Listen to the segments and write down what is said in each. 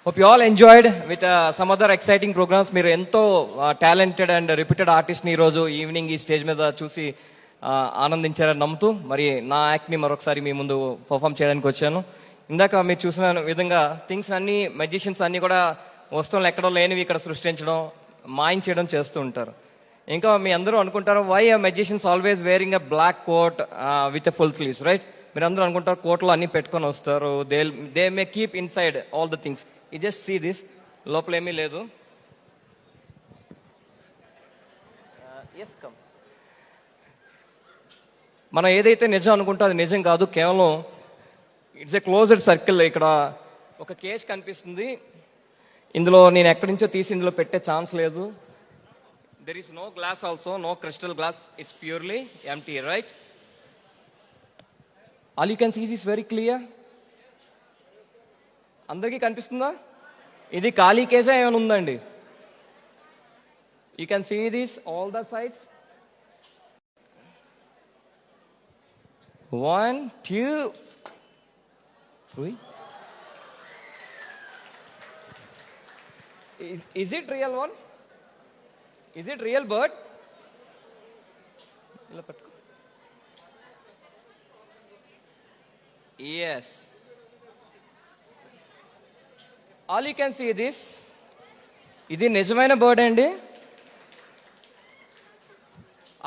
Hope you all enjoyed with some other exciting programs. మీరు ఎంతో talented and repeated ఆర్టిస్ట్ని ఈరోజు ఈవినింగ్ ఈ స్టేజ్ మీద చూసి ఆనందించారని నమ్ముతూ మరి నా యాక్ట్ని మరొకసారి మీ ముందు పర్ఫామ్ చేయడానికి వచ్చాను. ఇందాక మీరు చూసిన విధంగా థింగ్స్ అన్ని మెజిషియన్స్ అన్ని కూడా వస్తువులు ఎక్కడో లేనివి ఇక్కడ సృష్టించడం మాయం చేయడం చేస్తూ ఉంటారు. ఇంకా మీ అందరూ అనుకుంటారు why are magicians always wearing a black coat with a full sleeves, right? మీరు అందరూ అనుకుంటారు కోట్లో అన్ని పెట్టుకొని వస్తారు, they may keep inside all the things. You just see this, లోపల ఏమీ లేదు. మనం ఏదైతే నిజం అనుకుంటో అది నిజం కాదు, కేవలం ఇట్స్ ఎ క్లోజ్డ్ సర్కిల్. ఇక్కడ ఒక కేస్ కనిపిస్తుంది, ఇందులో నేను ఎక్కడి నుంచో తీసి ఇందులో పెట్టే ఛాన్స్ లేదు. There is no glass also, no crystal glass, it's purely empty, right? All you can see this very clear. అందరికీ కనిపిస్తుందా? ఇది ఖాళీ కేసే ఏమైనా ఉందండి? You can see this all the sides. 1 2 3. Is it real one? Is it real bird? ఇలా పట్టుకో. Yes. All you can see this. ఇది నిజమైన బర్డ్ అండి.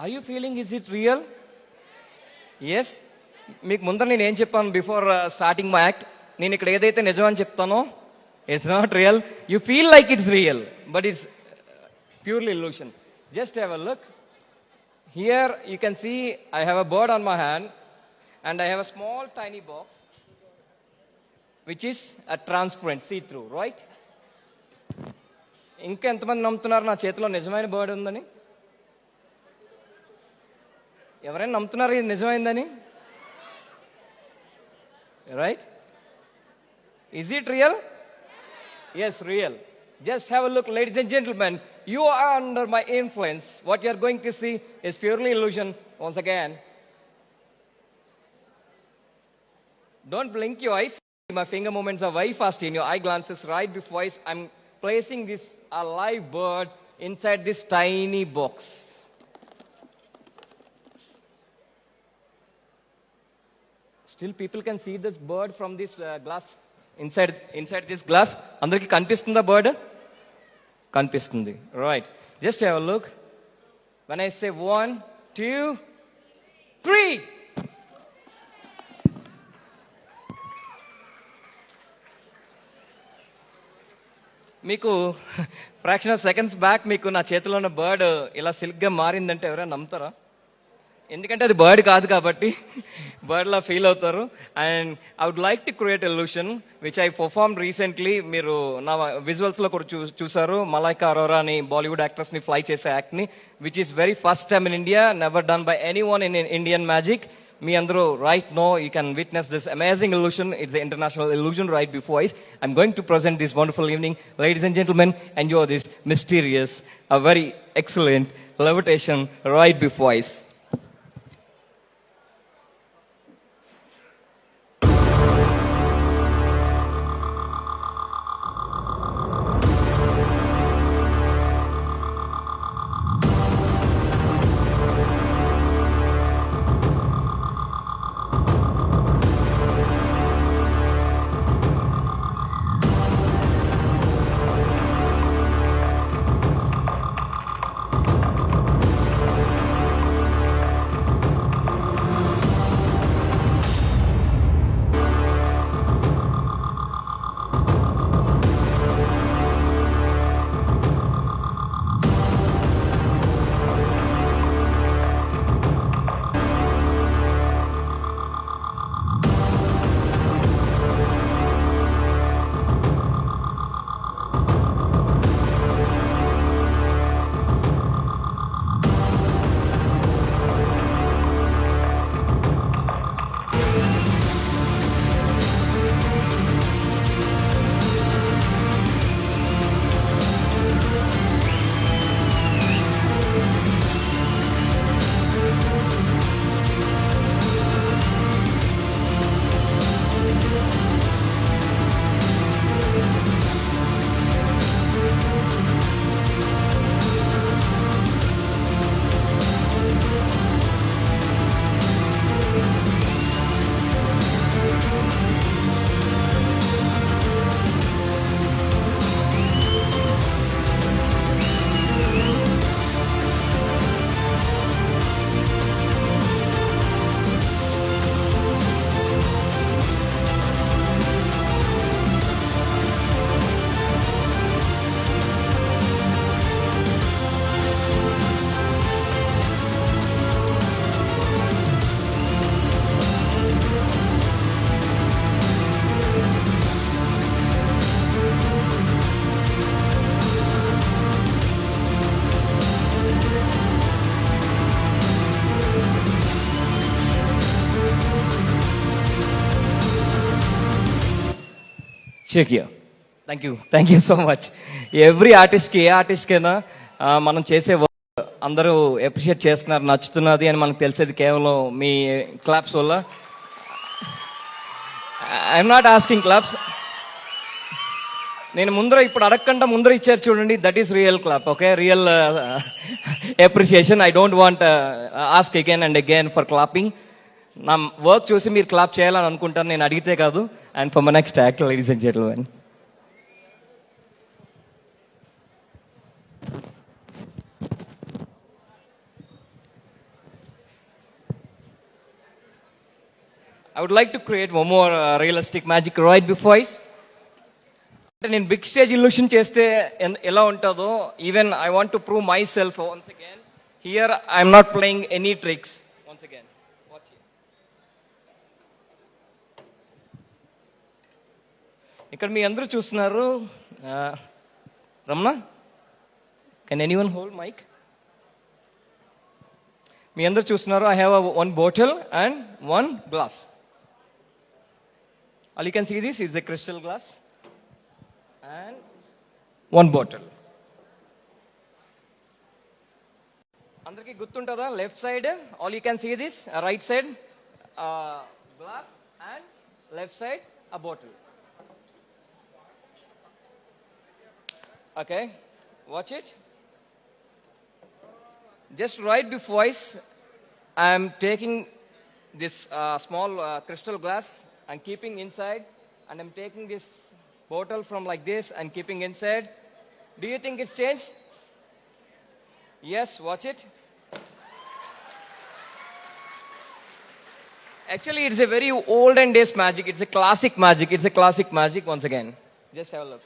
Are you feeling is it real? Yes. మీకు ముందర నేను ఏం చెప్పాను బిఫోర్ స్టార్టింగ్ మై యాక్ట్? నేను ఇక్కడ ఏదైతే నిజం అని చెప్తానో it's not real. You feel like it's real but it's purely illusion. Just have a look. Here you can see I have a bird on my hand and I have a small tiny box which is a transparent see through, right? ఇంకా ఎంతమంది నమ్ముతున్నారు నా చేతిలో నిజమైన bird ఉందని? ఎవరైనా నమ్ముతున్నారు ఇది నిజమైందని? Right? Is it real? Yes, real. Just have a look, ladies and gentlemen. You are under my influence. What you are going to see is purely illusion. Once again, don't blink your eyes. My finger movements are very fast in your eye glances. Right before eyes, I'm placing this alive bird inside this tiny box. Still people can see this bird from this glass. Inside this glass. Andariki kanpistunda bird? Kanpistundi. Right. Just have a look. When I say 1 2 3, మీకు fraction of seconds back మీకు నా చేతిలో ఉన్న bird ఇలా సిల్క్గా మారిందంటే ఎవరైనా నమ్ముతారా? ఎందుకంటే అది బర్డ్ కాదు కాబట్టి బర్డ్లా ఫీల్ అవుతారు. And I would like to create illusion which I perform recently. మీరు నా విజువల్స్లో కూడా చూసారు. మలైకా అరోరా అని బాలీవుడ్ యాక్ట్రెస్ని ఫ్లై చేసే యాక్ట్ని, which is very first time in India, never done by any one in Indian magic. మీ అందరూ right now you can witness this amazing illusion. It's the international illusion right before us. I'm going to present this wonderful evening. Ladies and gentlemen, enjoy this mysterious, a very excellent levitation right before us. Check you. Thank you so much. Every ఆర్టిస్ట్కి ఏ ఆర్టిస్ట్కైనా మనం చేసే work అందరూ appreciate చేస్తున్నారు, నచ్చుతున్నది అని మనకు తెలిసేది కేవలం మీ క్లాప్స్ వల్ల. I'm not asking claps. నేను ఇప్పుడు అడగకుండా ముందర ఇచ్చారు చూడండి, that is real clap. Okay, real appreciation. I don't want ask again and again for clapping. నా వర్క్ చూసి మీరు క్లాప్ చేయాలని అనుకుంటాను, నేను అడిగితే కాదు. And for my next act, ladies and gentlemen, I would like to create one more realistic magic right before us. అంటే నేను బిగ్ స్టేజ్ ఇల్యూషన్ చేస్తే ఎలా ఉంటుందో, even I want to prove myself once again. Here I'm not playing any tricks. Once again watch. ఇక్కడ మీ అందరూ చూస్తున్నారు. Ramana, can anyone hold mic? మీ అందరూ చూస్తున్నారు, I have one bottle and one glass. All you can see this is a crystal glass and one bottle. Andarki guttuntada left side, all you can see this right side glass and left side a bottle. Okay, watch it. Just right before us, I am taking this small crystal glass and keeping inside, and I'm taking this bottle from like this and keeping inside. Do you think it's changed? Yes, watch it. Actually, it's a very olden days magic. It's a classic magic. It's a classic magic once again. Just have a look.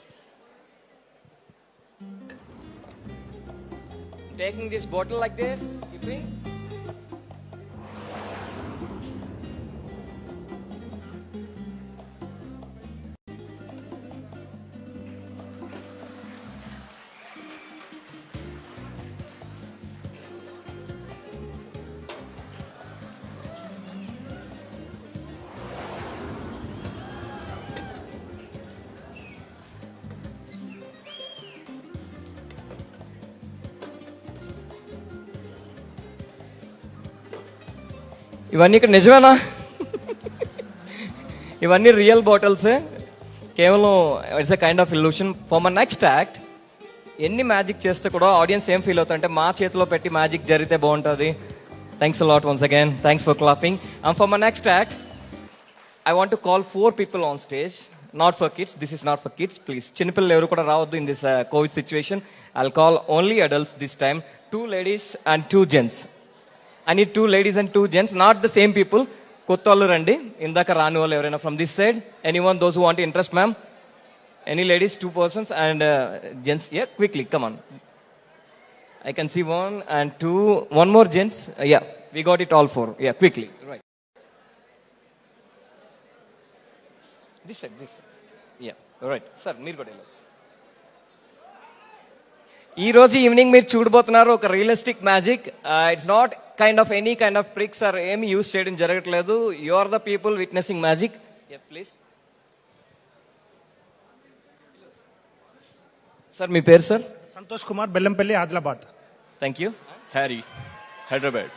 Taking this bottle like this, keeping. ఇవన్నీ ఇక్కడ నిజమేనా? ఇవన్నీ real బాటిల్సే, కేవలం it's a kind of illusion. For my next act, ఎన్ని magic చేస్తే కూడా audience ఏం feel అవుతారంటే మా చేతిలో పెట్టి మ్యాజిక్ జరిగితే బాగుంటుంది. Thanks a lot once again. Thanks for clapping. And for my next act, I want to call 4 people on stage. Not for kids, this is not for kids, please. చిన్నపిల్లలు ఎవరు కూడా రావద్దు in this Covid situation. I'll call only adults this time. 2 ladies and 2 gents. I need 2 ladies and 2 gents, not the same people. కొత్త వాళ్ళు రండి, ఇందాక రాని వాళ్ళు ఎవరైనా from this side. Anyone those who want interest ma'am? Any ladies? 2 persons and gents. Yeah, quickly, come on. I can see 1 and 2. One more gents. Yeah, we got it all 4. Yeah, quickly. Right. This side. Yeah, right. Sir, మీరు కూడా వెళ్ళచ్చు. ఈ రోజు evening మీరు చూడబోతున్నారు ఒక realistic magic. It's not kind of any kind of tricks or ఏమి use చేయడం జరగట్లేదు. You are the people witnessing magic. Please sir, మీ పేరు sir? Santosh Kumar, Bellampalli, Adilabad. Thank you. Harry, Hyderabad.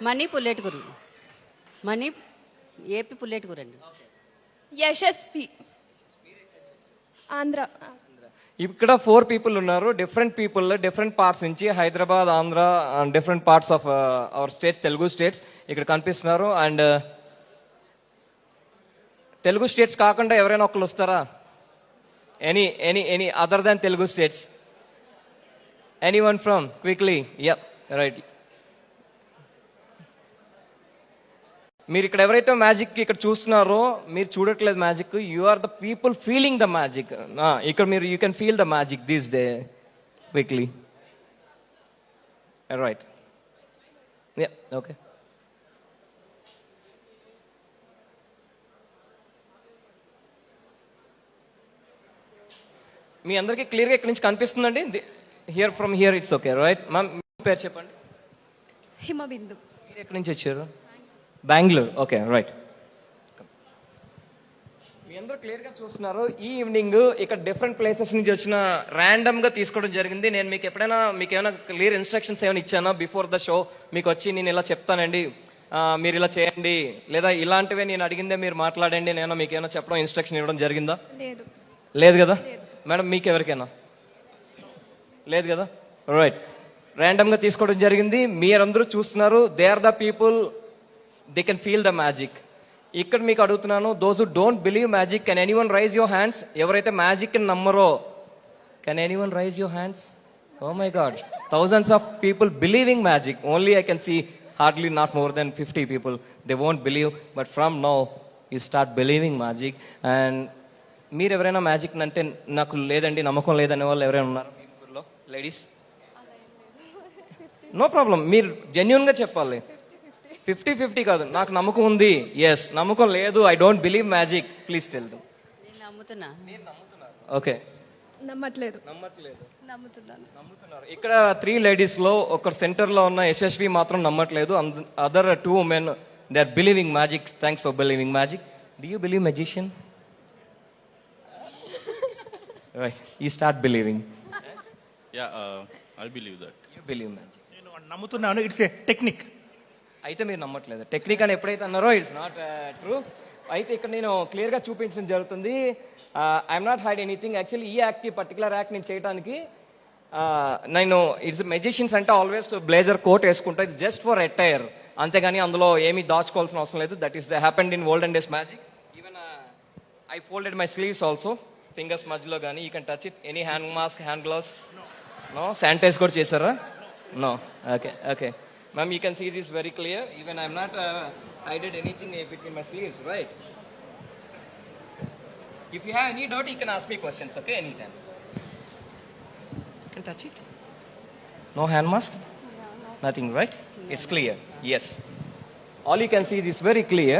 Mani Pulleturu. Mani AP Pulleturu అండి. యశస్వి, ఆంధ్ర. ఇక్కడ 4 people ఉన్నారు. డిఫరెంట్ పీపుల్, డిఫరెంట్ పార్ట్స్ నుంచి, Hyderabad, Andhra, different parts of our states, Telugu states ఇక్కడ కనిపిస్తున్నారు. అండ్ తెలుగు స్టేట్స్ కాకుండా ఎవరైనా ఒకళ్ళు వస్తారా? Any other than Telugu states? Anyone from? Quickly. Ya, right. మీరు ఇక్కడ ఎవరైతే మ్యాజిక్ ఇక్కడ చూస్తున్నారో, మీరు చూడట్లేదు magic, you are the people feeling the magic. ఇక్కడ మీరు you can feel the magic this day quickly. Right. Ya, okay. మీ అందరికీ క్లియర్గా ఇక్కడి నుంచి కనిపిస్తుందండి. Here from here it's okay, right. Ma'am, మీ పేరు చెప్పండి. హిమబిందు. మీరు ఎక్కడి నుంచి వచ్చారు? బెంగళూరు. Okay, right. మీ అందరూ క్లియర్ గా చూస్తున్నారు. ఈ ఈవినింగ్ ఇక్కడ డిఫరెంట్ ప్లేసెస్ నుంచి వచ్చిన ర్యాండమ్ గా తీసుకోవడం జరిగింది. నేను మీకు ఎప్పుడైనా మీకు ఏమైనా క్లియర్ ఇన్స్ట్రక్షన్స్ ఏమైనా ఇచ్చానా బిఫోర్ ద షో? మీకు వచ్చి నేను ఇలా చెప్తానండి, మీరు ఇలా చేయండి, లేదా ఇలాంటివే నేను అడిగిందే మీరు మాట్లాడండి, నేను మీకు ఏమైనా చెప్పడం ఇన్స్ట్రక్షన్ ఇవ్వడం జరిగిందా? లేదు. లేదు కదా మేడం? మీకు ఎవరికైనా లేదు కదా? రైట్, ర్యాండమ్ గా తీసుకోవడం జరిగింది. మీరందరూ చూస్తున్నారు. They are the people, they can feel the magic. ఇక్కడ మీకు అడుగుతున్నాను, those who don't believe magic, can anyone raise your hands? ఎవరైతే మ్యాజిక్ ని నమ్మరో can anyone raise your hands? Oh my God, thousands of people believing magic. Only I can see hardly not more than 50 people. They won't believe, but from now you start believing magic. And మీరు ఎవరైనా magic అంటే నాకు లేదండి, నమ్మకం లేదనే వాళ్ళు ఎవరైనా ఉన్నారు మీ ఊర్లో? లేడీస్, నో ప్రాబ్లం, మీరు జెన్యున్ గా చెప్పాలి. 50-50 కాదు, నాకు నమ్మకం ఉంది, ఎస్, నమ్మకం లేదు, I don't believe magic, please tell them. నేను నమ్ముతున్నా. ఓకే, నమ్మట్లేదు. నమ్మట్లేదు, నమ్ముతున్నాను. నమ్ముతున్నారు. ఇక్కడ 3 లేడీస్ లో ఒకరు సెంటర్ లో ఉన్న యశస్వి మాత్రం నమ్మట్లేదు. Other 2 women they are believing magic. Thanks for believing magic. Do you believe magician? Right, you start believing. Yeah, I believe that. You believe magic. నేను నమ్ముతున్నాను, ఇట్స్ ఏ టెక్నిక్. అయితే మీరు నమ్మట్లేదు. టెక్నిక్ అని ఎప్పుడైతే అన్నారో ఇట్స్ నాట్ ట్రూ. అయితే ఇక్కడ నేను క్లియర్ గా చూపించడం జరుగుతుంది. I'm not hide anything. Actually ఈ యాక్ట్ కి పర్టికులర్ యాక్ట్ నేను చేయడానికి నేను ఇట్స్ మెజిషియన్స్ అంటే ఆల్వేస్ బ్లేజర్ కోట్ వేసుకుంటా. ఇట్స్ జస్ట్ ఫర్ అటైర్, అంతేగాని అందులో ఏమీ దాచుకోవాల్సిన అవసరం లేదు. That is happened in olden days magic. Even I folded my sleeves also, fingers మధ్యలో కానీ. You can touch it. Any hand mask, hand gloves? No. Sanitize కూడా చేశారా? No. Okay, okay ma'am, you can see this very clear. Even I'm not hided anything between my sleeves, right? If you have any doubt, you can ask me questions, okay, anytime. You can touch it. No hand mask? Nothing, right? It's clear. Yes. All you can see is very clear.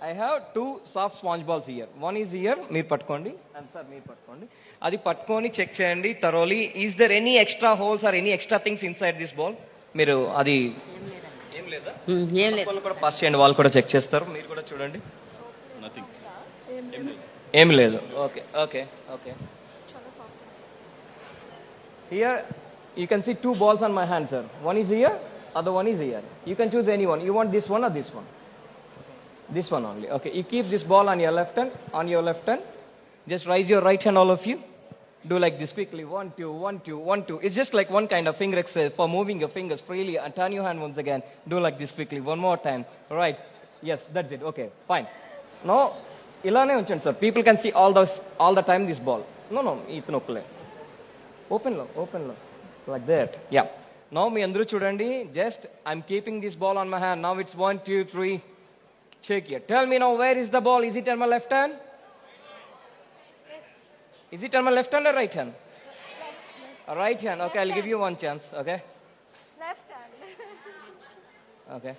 I have 2 soft sponge balls here. One is here, మీరు పట్టుకోండి, and sir మీరు పట్టుకోండి. అది పట్టుకొని check చేయండి thoroughly. Is there any extra holes or any extra things inside this ball? మీరు అది ఏం లేదా? ఏం లేదు. వాళ్ళు కూడా పాస్ చేయండి, వాళ్ళు కూడా చెక్ చేస్తారు. మీరు కూడా చూడండి. Nothing. ఏం లేదు. Okay, okay, okay. Here you can see 2 balls on my hand, sir. One is here, other one is here. You can choose any one. You want this one or this one? This one only. Okay, you keep this ball on your left hand. On your left hand, just raise your right hand, all of you. Do like this quickly. 1 2 1 2 1 2. It's just like one kind of finger exercise for moving your fingers freely. And turn your hand once again. Do like this quickly. One more time. Right. Yes, that's it. Okay, fine. Now, ilane unchandi sir. People can see all the time this ball. No, itnokkle. Open lo. Like that. Yeah. Now me andaru chudandi. Just I'm keeping this ball on my hand. Now it's 1 2 3. Check here. Tell me now, where is the ball? Is it on my left hand? Yes. Is it on my left hand or right hand? Right hand. Okay, I'll give you one chance. Okay. Left hand. Okay.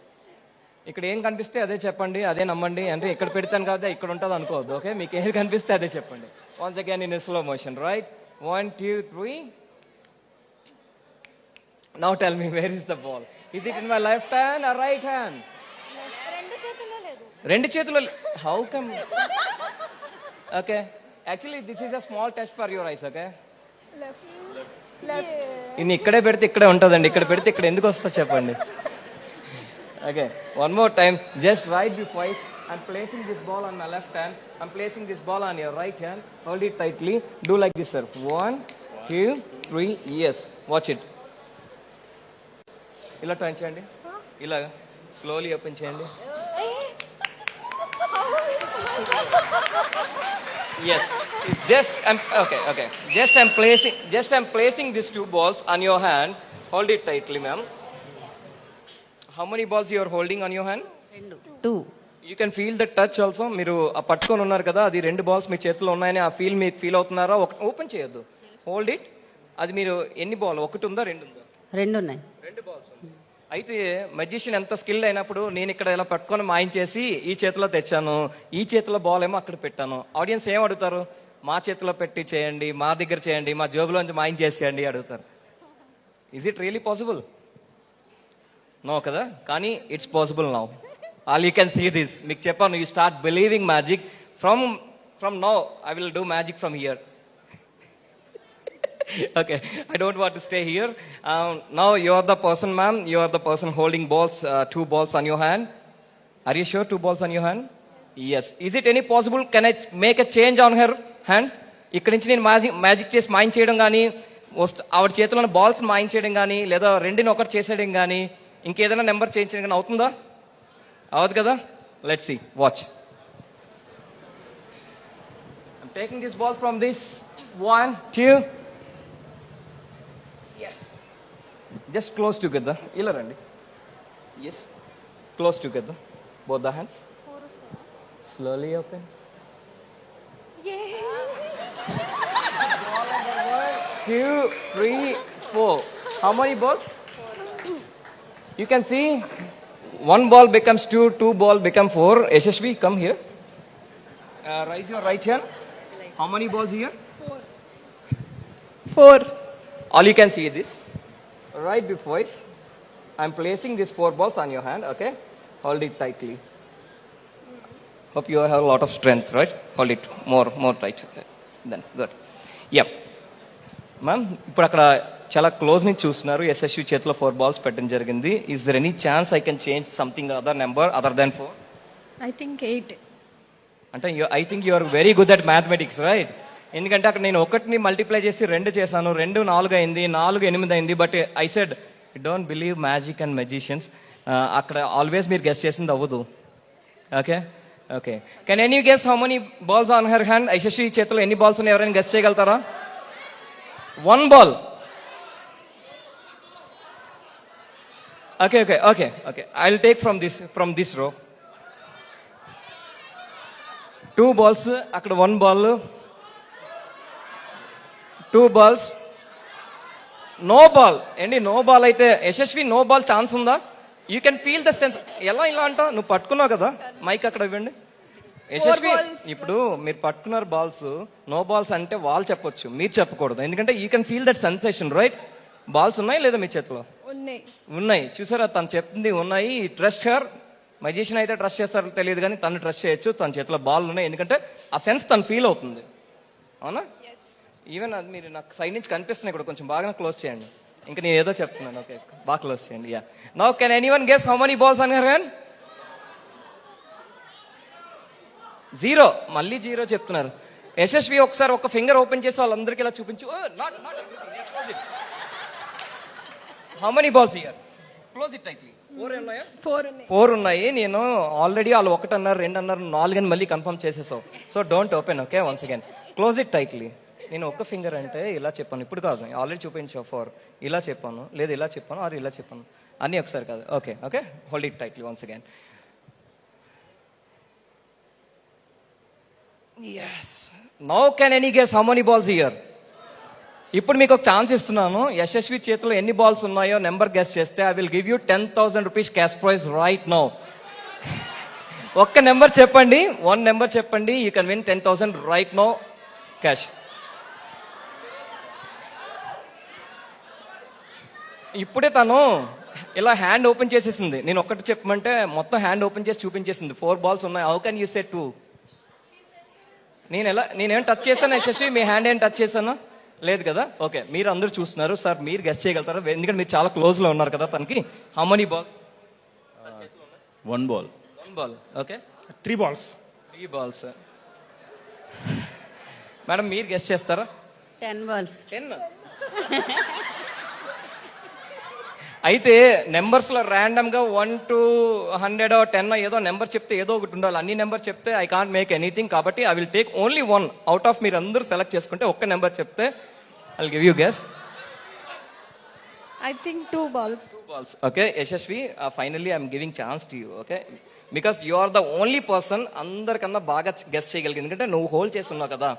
ఇక్కడ ఏం కనిపిస్తే అదే చెప్పండి, అదే నమ్మండి. అంటే ఇక్కడ పెడతాను కదా ఇక్కడ ఉంటుంది అనుకోవద్దు. ఓకే, మీకు ఏది కనిపిస్తే అదే చెప్పండి. Once again in slow motion. Right, 1 2 3. Now tell me, where is the ball? Is it in my left hand or right hand? రెండు చేతుల్లో లేదు. రెండు చేతులు. How come? Okay, actually this is a small test for your eyes. Okay, left. ఇన్ని ఇక్కడే పెడితే ఇక్కడే ఉంటుందండి, ఇక్కడ పెడితే ఇక్కడ ఎందుకు వస్తా చెప్పండి. Okay, one more time. Just right before ice. I'm placing this ball on my left hand. I'm placing this ball on your right hand. Hold it tightly. Do like this, sir. 1 2 3. Yes, watch it. ఇలా turn చేయండి, ఇలా slowly open చేయండి. Yes, it's just okay. Just I'm placing these 2 balls on your hand. Hold it tightly, ma'am. How many balls you are holding on your hand? 2. You can feel the touch also. మీరు ఆ పట్టుకొని ఉన్నారు కదా, అది 2 balls మీ చేతిలో ఉన్నాయని ఆ feel మీరు ఫీల్ అవుతున్నారా? ఓపెన్ చేయొద్దు, హోల్డ్ ఇట్. అది మీరు ఎన్ని బాల్, 1 ఉందా 2 ఉందా? 2 ఉన్నాయి. 2 balls. అయితే మెజిషియన్ ఎంత స్కిల్ అయినప్పుడు నేను ఇక్కడ ఇలా పట్టుకొని మాయం చేసి ఈ చేతిలో తెచ్చాను, ఈ చేతిలో బాల్ ఏమో అక్కడ పెట్టాను. ఆడియన్స్ ఏం అడుగుతారు? మా చేతిలో పెట్టి చేయండి, మా దగ్గర చేయండి, మా జేబులోంచి మాయం చేసేయండి అడుగుతారు. Is it really possible? No కదా, కానీ it's possible now. All you can see this. మీకు చెప్పాను, you start believing magic. From now, I will do magic from here. Okay, I don't want to stay here. Now you are the person, ma'am. You are the person holding balls, 2 balls on your hand. Are you sure 2 balls on your hand? Yes. Is it any possible? Can I make a change on her hand? ఇక్కడి నుంచి నేను magic చేసి మాయం చేయడం కానీ, ఆవిడ చేతిలో ఉన్న బాల్స్ మాయం చేయడం కానీ, లేదా రెండుని ఒకటి చేసేయడం కానీ, ఇంకేదైనా నెంబర్ చేంజ్ చేయడం కానీ అవుతుందా? అవదు కదా. Let's see, watch. I'm taking this ball from this 1, 2. Yes. Just close together. ఇలా రండి. Yes. Close together. Both the hands. 4 వస్తుందా? Slowly open. Yay! 2, 3, 4. How many balls? You can see 1 ball becomes 2, 2 ball become 4. Yashasvi, come here. Raise your right hand. How many balls here? 4. All you can see is this. Right before it, I'm placing these 4 balls on your hand, okay? Hold it tightly. Hope you have a lot of strength, right? Hold it more tight. Then, good. Yeah. Ma'am, ఇప్పుడు అక్కడ చాలా close నుంచి చూస్తున్నారు. యశస్వి చేతిలో 4 balls పెట్టడం జరిగింది. Is there any chance I can change something other number other than 4? I think 8. అంటే I think you are very good at mathematics, right? ఎందుకంటే అక్కడ నేను 1ని మల్టిప్లై చేసి 2 చేశాను, 2 4 అయింది, 4 8 అయింది. But I said don't believe magic and magicians. అక్కడ ఆల్వేస్ మీరు గెస్ చేసింది అవ్వదు. Okay okay, can any guess how many balls on her hand? Yashasvi చేతిలో ఎన్ని బాల్స్ ఉన్నాయి, ఎవరైనా గెస్ చేయగలుగుతారా? 1 ball. Okay. I'll take from this row. 2 balls. అక్కడ 1 ball. 2 balls. No ball. ఏంటి నో బాల్ అయితే? యశస్వి నో బాల్ ఛాన్స్ ఉందా? You can feel the sense. ఎలా ఇలా అంటావు? నువ్వు పట్టుకున్నావు కదా, మైక్ అక్కడ ఇవ్వండి. యశస్వి, ఇప్పుడు మీరు పట్టుకున్నారు బాల్స్, నో బాల్స్ అంటే వాళ్ళు చెప్పొచ్చు, మీరు చెప్పకూడదు. ఎందుకంటే you can feel that sensation, right? Balls ఉన్నాయి లేదా మీ చేతిలో? ఉన్నాయి. చూసారా, తను చెప్తుంది ఉన్నాయి. Trust her. మజిషియన్ అయితే ట్రస్ట్ చేస్తారో తెలియదు కానీ తను ట్రస్ట్ చేయొచ్చు. తన చేతిలో బాల్ ఉన్నాయి, ఎందుకంటే ఆ సెన్స్ తను ఫీల్ అవుతుంది. అవునా? ఈవెన్ అది మీరు నాకు సైడ్ నుంచి కనిపిస్తున్నాయి కూడా, కొంచెం బాగా క్లోజ్ చేయండి. ఇంకా నేను ఏదో చెప్తున్నాను. ఓకే, బాగా క్లోజ్ చేయండి. Yeah. Now can anyone guess how many balls on her hand? 0. మళ్ళీ 0 చెప్తున్నారు. యశస్వి ఒకసారి ఒక ఫింగర్ ఓపెన్ చేసి వాళ్ళందరికీ ఇలా చూపించు. How many balls here? Close it tightly. 4 ఉన్నాయి. నేను ఆల్రెడీ వాళ్ళు 1 అన్నారు, 2 అన్నారు, 4 అని మళ్ళీ కన్ఫర్మ్ చేసేసావు. So don't open. Okay, once again close it tightly. నేను ఒక్క ఫింగర్ అంటే ఇలా చెప్పాను, ఇప్పుడు కాదు, ఆల్రెడీ చూపించావు 4. ఇలా చెప్పాను, లేదు ఇలా చెప్పాను, ఆరు ఇలా చెప్పాను, అన్నీ ఒకసారి కాదు. Okay, hold it tightly once again. Yes. Now can any guess how many balls here? ఇప్పుడు మీకు ఒక ఛాన్స్ ఇస్తున్నాను. యశస్వి చేతిలో ఎన్ని బాల్స్ ఉన్నాయో నెంబర్ గెస్ చేస్తే I will give you 10,000 rupees cash prize right now. ఒక్క నెంబర్ చెప్పండి, 1 నెంబర్ చెప్పండి, you can win 10,000 right now cash. ఇప్పుడే తను ఇలా హ్యాండ్ ఓపెన్ చేసేసింది. నేను ఒక్కటి చెప్పమంటే మొత్తం హ్యాండ్ ఓపెన్ చేసి చూపించేసింది. 4 balls ఉన్నాయి. How can you say 2? నేనేం టచ్ చేశాను యశస్వి? మీ హ్యాండ్ ఏం టచ్ చేశాను? లేదు కదా. ఓకే, మీరు అందరూ చూస్తున్నారు సార్, మీరు గెస్ చేయగలుగుతారా? ఎందుకంటే మీరు చాలా క్లోజ్ లో ఉన్నారు కదా తనకి. How many balls? 1 ball. 1 ball. Okay, 3 balls. 3 balls. Madam మీరు గెస్ చేస్తారా? 10 balls. 10. అయితే నెంబర్స్ లో ర్యాండమ్ గా 1 to 100 10 ఏదో నెంబర్ చెప్తే ఏదో ఒకటి ఉండాలి. అన్ని నెంబర్ చెప్తే ఐ కాంట్ మేక్ ఎనీథింగ్. కాబట్టి I will take only 1 out of మీరు అందరూ సెలెక్ట్ చేసుకుంటే ఒక్క నెంబర్ చెప్తే I will give you guess. I think 2 balls. 2 balls. Okay Yashasvi, finally I'm giving chance to you. Okay, because you are the only person అందరికన్నా బాగా guess చేయగలిగింది, ఎందుకంటే నువ్వు హోల్డ్ చేసి ఉన్నావు కదా.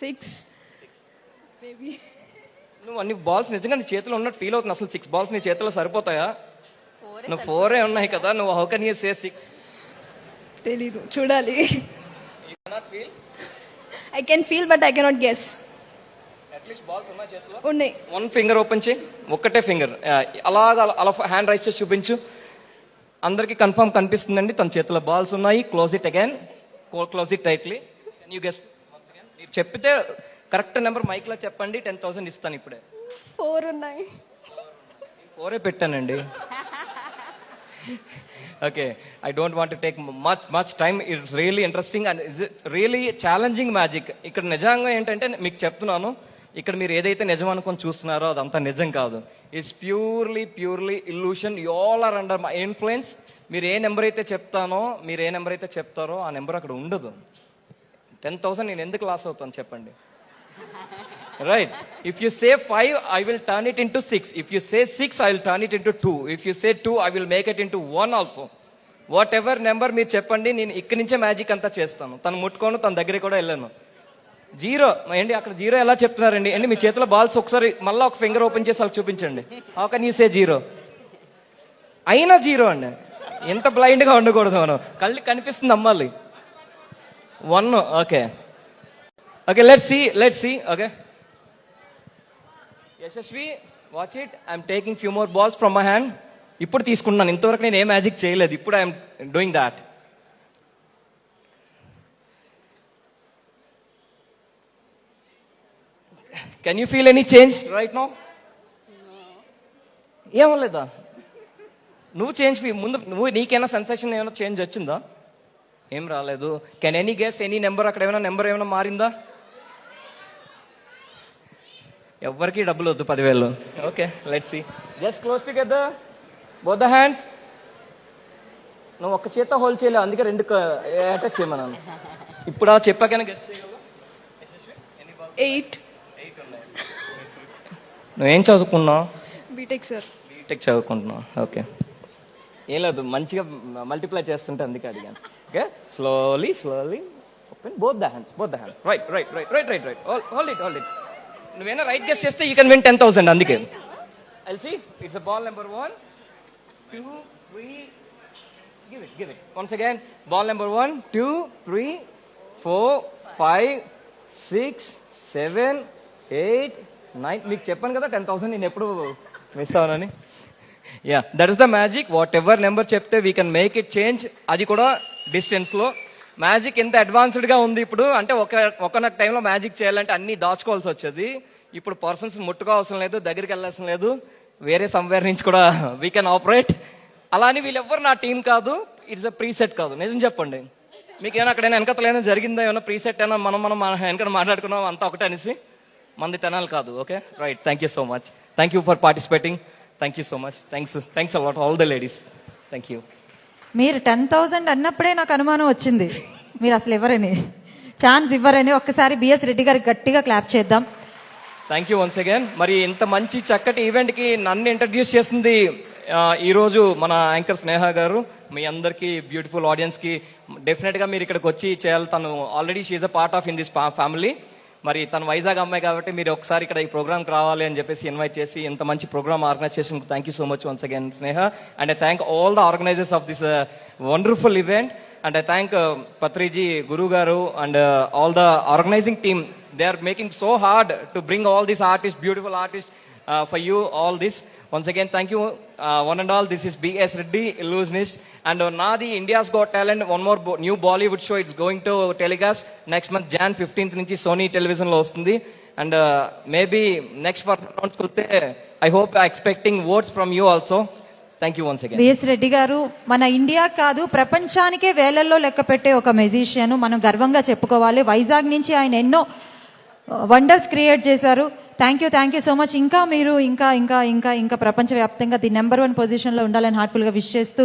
6 maybe. నువ్వు అన్ని బాల్స్ నిజంగా నీ చేతిలో ఉన్నట్టు ఫీల్ అవుతుంది. అసలు 6 balls నీ చేతిలో సరిపోతాయా? నువ్వు 4 ఉన్నాయి కదా, నువ్వు హౌ కెన్ యూ సే 6? తెలీదు, చూడాలి. You cannot feel? I can feel but I cannot guess. At least balls ఉన్నాయి చేతిలో? ఉన్నాయి. 1 ఫింగర్ ఓపెన్ చేయి, ఒక్కటే ఫింగర్ అలా హ్యాండ్ రైస్ చేసి చూపించు. అందరికీ కన్ఫర్మ్ కనిపిస్తుందండి, తన చేతిలో బాల్స్ ఉన్నాయి. Close it again, close it tightly. You guess మీరు చెప్పితే కరెక్ట్ నెంబర్ మైక్ లో చెప్పండి, 10,000 ఇస్తాను ఇప్పుడే. 4 ఉన్నాయి. 4 పెట్టానండి. Okay, I don't want take much time. It's really interesting and is really challenging magic. ఇక్కడ నిజంగా ఏంటంటే మీకు చెప్తున్నాను, ఇక్కడ మీరు ఏదైతే నిజం అనుకొని చూస్తున్నారో అదంతా నిజం కాదు. It's purely illusion. You all are under my influence. మీరు ఏ నెంబర్ అయితే చెప్తారో ఆ నెంబర్ అక్కడ ఉండదు. 10,000 నేను ఎందుకు లాస్ అవుతాను చెప్పండి? Right. If you say 5, I will turn it into 6. If you say 6, I will turn it into 2. If you say 2, I will make it into 1 also. Whatever number మీరు చెప్పండి, నేను ఇక్కడి నుంచే మ్యాజిక్ అంతా చేస్తాను. తను ముట్టుకోను, తన దగ్గరికి కూడా వెళ్ళాను. 0 ఏంటి అక్కడ 0 ఎలా చెప్తున్నారండి? అండి మీ చేతిలో బాల్స్ ఒకసారి మళ్ళీ ఒక ఫింగర్ ఓపెన్ చేసి అలా చూపించండి. How can you say 0? అయినా 0 అండి. ఎంత బ్లైండ్ గా ఉండకూడదు మనం, కళ్ళు కనిపిస్తుంది నమ్మాలి. 1. Okay, let's see. Okay. Yashasvi, watch it. I'm taking few more balls from my hand. ఇప్పుడు తీసుకుంటున్నాను. ఇంతవరకు నేను ఏ మ్యాజిక్ చేయలేదు, ఇప్పుడు I'm doing that. Can you feel any change right now? ఏమలేదా? నువ్వు చేంజ్ ముందు నీకైనా సెన్సేషన్ ఏమైనా చేంజ్ వచ్చిందా? ఏం రాలేదు. Can any guess any number? అక్కడ ఏమైనా నెంబర్ ఏమైనా మారిందా? ఎవరికి డబ్బులు వద్దు, 10,000. Okay, let's see. Just close together both the hands. నువ్వు ఒక్క చేత హోల్డ్ చేయలేవు, అందుకే 2 అటాచ్ చేయమన్నాను. ఇప్పుడు ఆ చెప్పాకైనా గెస్ట్ చేయగలవా? 8. నువ్వేం చదువుకున్నావు? BTech sir. బీటెక్ చదువుకుంటున్నావు. ఓకే, ఏం లేదు, మంచిగా మల్టిప్లై చేస్తుంటే అందుకే అడిగాను. Okay, slowly open both the hands. Right. Hold it. నువ్వేనా రైట్ గెస్ చేస్తే యూ కెన్ విన్ 10,000. అందుకే I'll see. It's a ball number 1, 2, 3. Give it. Once again. Ball number 1, 2, 3, 4, 5, 6, 7, 8, 9. మీకు చెప్పాను కదా 10,000 నేను ఎప్పుడు మిస్ అవునని. Ya, that is the magic. Whatever number చెప్తే we can make it change. అది కూడా డిస్టెన్స్ లో. మ్యాజిక్ ఎంత అడ్వాన్స్డ్ గా ఉంది ఇప్పుడు అంటే, ఒకనొక టైంలో మ్యాజిక్ చేయాలంటే అన్ని దాచుకోవాల్సి వచ్చేది. ఇప్పుడు పర్సన్స్ ముట్టుకోవాల్సిన లేదు, దగ్గరికి వెళ్ళాల్సిన లేదు, వేరే సంవేర్ నుంచి కూడా వీ కెన్ ఆపరేట్. అలా అని వీళ్ళెవ్వరు నా టీం కాదు, ఇట్స్ అ ప్రీసెట్ కాదు. నిజం చెప్పండి, మీకు ఏమైనా అక్కడైనా వెనకతలైనా జరిగిందా? ఏమైనా ప్రీసెట్ అయినా మనం వెనక మాట్లాడుకున్నాం అంతా ఒకటే అనేసి? మంది తెనాలి కాదు. Okay, right. Thank you so much. Thank you for participating. Thank you so much. Thanks a lot all the ladies. Thank you. మీరు 10,000 అన్నప్పుడే నాకు అనుమానం వచ్చింది, మీరు అసలు ఎవరని, ఛాన్స్ ఇవ్వరని. ఒక్కసారి బిఎస్ రెడ్డి గారికి గట్టిగా క్లాప్ చేద్దాం. Thank you once again. మరి ఇంత మంచి చక్కటి ఈవెంట్ కి నన్ను ఇంట్రడ్యూస్ చేసింది ఈరోజు మన యాంకర్ స్నేహ గారు. మీ అందరికీ బ్యూటిఫుల్ ఆడియన్స్ కి డెఫినెట్ గా మీరు ఇక్కడికి వచ్చి చేయాలి. తను already she a part of in this family. మరి తను వైజాగ్ అమ్మాయి కాబట్టి మీరు ఒకసారి ఇక్కడ ఈ ప్రోగ్రామ్కి రావాలి అని చెప్పేసి ఇన్వైట్ చేసి ఇంత మంచి ప్రోగ్రామ్ ఆర్గనైజ్ చేసిన thank you so much once again Sneha. And I thank all the organisers of this wonderful event. And I thank Patriji, Guru garu and all the organising team. They are making so hard to bring all these artist, beautiful artist for you all this. Once again, thank you, one and all. This is B.S. Reddy, illusionist. And Nadi, India's Got Talent, one more new Bollywood show. It's going to telecast next month, Jan 15th నుంచి Sony television లో వస్తుంది. And maybe next for rounds kutte, I hope expecting votes from you also. Thank you once again. BS Reddy గారు మన India కాదు ప్రపంచానికే వేలల్లో లెక్క పెట్టే ఒక మ్యూజిషియన్, మనం గర్వంగా చెప్పుకోవాలి. వైజాగ్ నుంచి ఆయన ఎన్నో వండర్స్ క్రియేట్ చేశారు. Thank you so much. ఇంకా మీరు ఇంకా ప్రపంచవ్యాప్తంగా ది నెంబర్ 1 పొజిషన్లో ఉండాలని హార్ట్ఫుల్గా విష్ చేస్తూ